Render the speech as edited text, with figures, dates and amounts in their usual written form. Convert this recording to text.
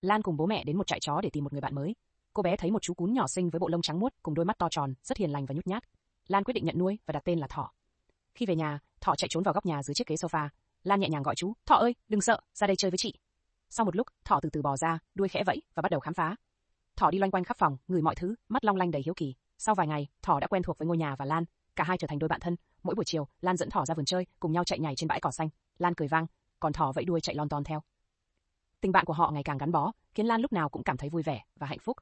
Lan cùng bố mẹ đến một trại chó để tìm một người bạn mới. Cô bé thấy một chú cún nhỏ xinh với bộ lông trắng muốt cùng đôi mắt to tròn, rất hiền lành và nhút nhát. Lan quyết định nhận nuôi và đặt tên là Thỏ. Khi về nhà, Thỏ chạy trốn vào góc nhà dưới chiếc ghế sofa. Lan nhẹ nhàng gọi chú, "Thỏ ơi, đừng sợ, ra đây chơi với chị." Sau một lúc, Thỏ từ từ bò ra, đuôi khẽ vẫy và bắt đầu khám phá. Thỏ đi loanh quanh khắp phòng, ngửi mọi thứ, mắt long lanh đầy hiếu kỳ. Sau vài ngày, Thỏ đã quen thuộc với ngôi nhà và Lan, cả hai trở thành đôi bạn thân. Mỗi buổi chiều, Lan dẫn Thỏ ra vườn chơi, cùng nhau chạy nhảy trên bãi cỏ xanh. Lan cười vang, còn Thỏ vẫy đuôi chạy lon ton theo. Tình bạn của họ ngày càng gắn bó, khiến Lan lúc nào cũng cảm thấy vui vẻ và hạnh phúc.